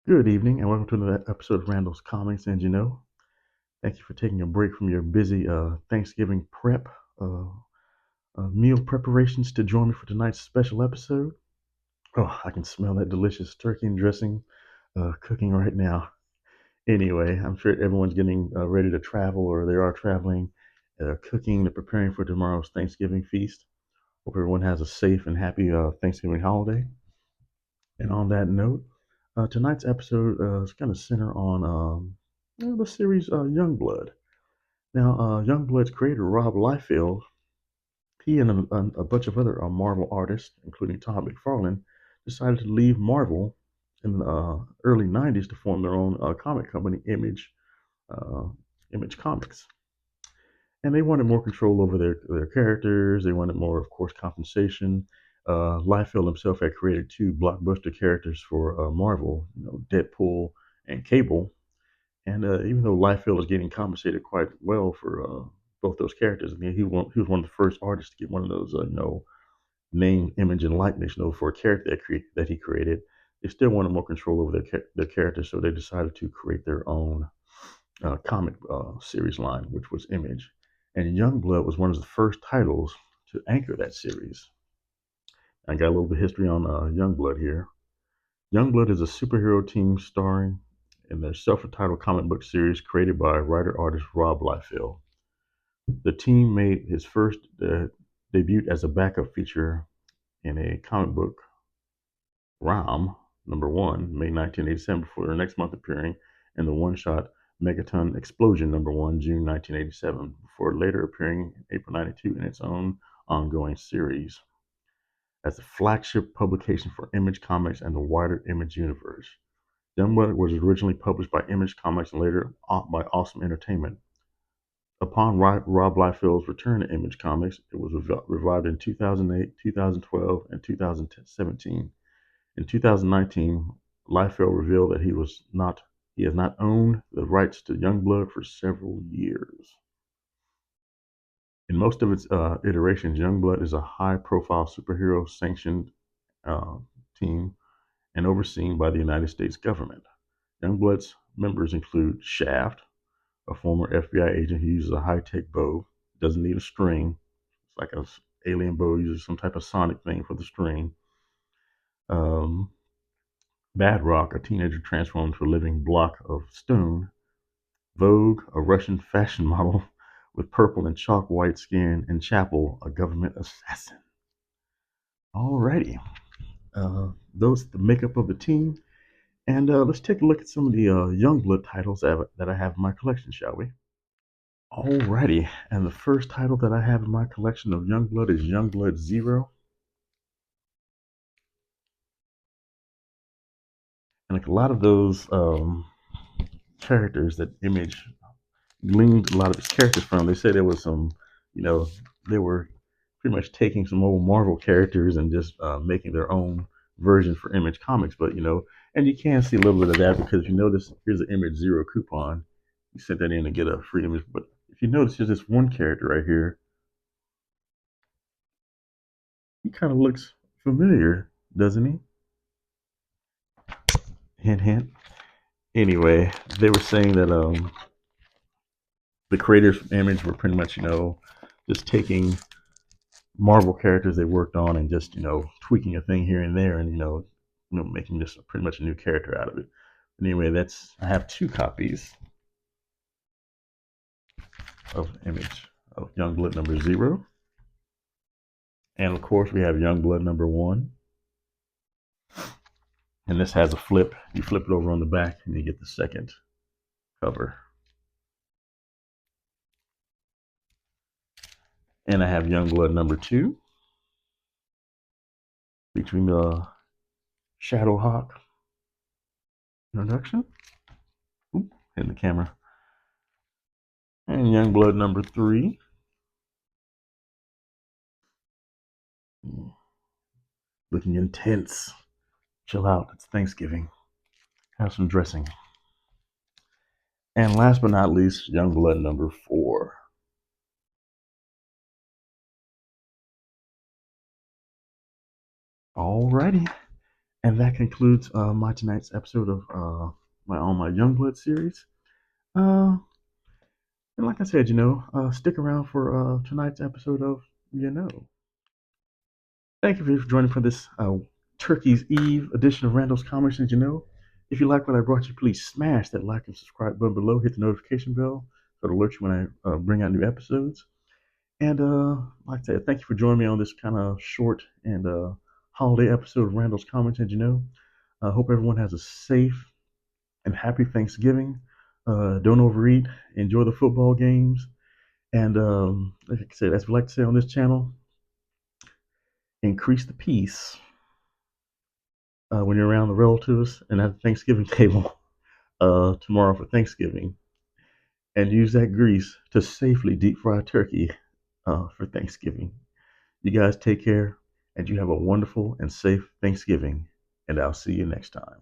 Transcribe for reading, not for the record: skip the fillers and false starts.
Good evening, and welcome to another episode of Randall's Comics. And thank you for taking a break from your busy Thanksgiving prep meal preparations to join me for tonight's special episode. Oh, I can smell that delicious turkey and dressing cooking right now. Anyway, I'm sure everyone's getting ready to travel, or they are traveling, cooking, they're preparing for tomorrow's Thanksgiving feast. Hope everyone has a safe and happy Thanksgiving holiday. And on that note, tonight's episode is going to center on the series Youngblood. Now, Youngblood's creator, Rob Liefeld, he and a bunch of other Marvel artists, including Todd McFarlane, decided to leave Marvel in the early 90s to form their own comic company, uh, Image Comics. And they wanted more control over their characters. They wanted more, of course, compensation. Liefeld himself had created two blockbuster characters for Marvel, Deadpool and Cable. And even though Liefeld was getting compensated quite well for both those characters, I mean, he was one of the first artists to get one of those, name, image, and likeness, for a character that he created. They still wanted more control over their characters, so they decided to create their own comic series line, which was Image. And Youngblood was one of the first titles to anchor that series. I got a little bit of history on Youngblood here. Youngblood is a superhero team starring in their self-entitled comic book series created by writer-artist Rob Liefeld. The team made his first debut as a backup feature in a comic book, Ram #1, May 1987, before the next month appearing in the one-shot Megaton Explosion #1, June 1987, before later appearing in April '92 in its own ongoing series as the flagship publication for Image Comics and the wider Image universe. Youngblood was originally published by Image Comics and later by Awesome Entertainment. Upon Rob Liefeld's return to Image Comics, it was revived in 2008, 2012, and 2017. In 2019, Liefeld revealed that he has not owned the rights to Youngblood for several years. In most of its iterations, Youngblood is a high-profile superhero sanctioned uh, team and overseen by the United States government. Youngblood's members include Shaft, a former FBI agent who uses a high-tech bow, doesn't need a string. It's like a alien bow, uses some type of sonic thing for the string. Um, Badrock, a teenager transformed into a living block of stone. Vogue, a Russian fashion model with purple and chalk white skin. And Chapel, a government assassin. Alrighty, those the makeup of the team. And let's take a look at some of the Youngblood titles that I have in my collection, shall we? Alrighty, and the first title that I have in my collection of Youngblood is Youngblood Zero. And like a lot of those characters that Image gleaned a lot of its characters from, they say there was some, you know, they were pretty much taking some old Marvel characters and just making their own version for Image Comics. But, and you can see a little bit of that because if you notice, here's an Image Zero coupon. You sent that in to get a free image. But if you notice, there's this one character right here. He kind of looks familiar, doesn't he? Hint, hint. Anyway, they were saying that the creators from Image were pretty much, just taking Marvel characters they worked on and just, tweaking a thing here and there and, making just pretty much a new character out of it. Anyway, I have two copies of Image of Youngblood #0. And of course, we have Youngblood #1. And this has a flip. You flip it over on the back and you get the second cover. And I have Youngblood #2, featuring the Shadowhawk introduction. Oop, hitting the camera. And Youngblood #3. Looking intense. Chill out. It's Thanksgiving. Have some dressing. And last but not least, Youngblood #4. Alrighty. And that concludes my tonight's episode of my Youngblood series. Uh, and like I said, stick around for tonight's episode of you know. Thank you for joining for this Turkey's Eve edition of Randall's Comics and you know. If you like what I brought you, please smash that like and subscribe button below. Hit the notification bell so it'll alert you when I bring out new episodes. And like I said, thank you for joining me on this kind of short and holiday episode of Randall's Comics and you know. I hope everyone has a safe and happy Thanksgiving. Don't overeat. Enjoy the football games. And like I said, as we like to say on this channel, increase the peace when you're around the relatives and at the Thanksgiving table tomorrow for Thanksgiving. And use that grease to safely deep fry turkey for Thanksgiving. You guys take care and you have a wonderful and safe Thanksgiving. And I'll see you next time.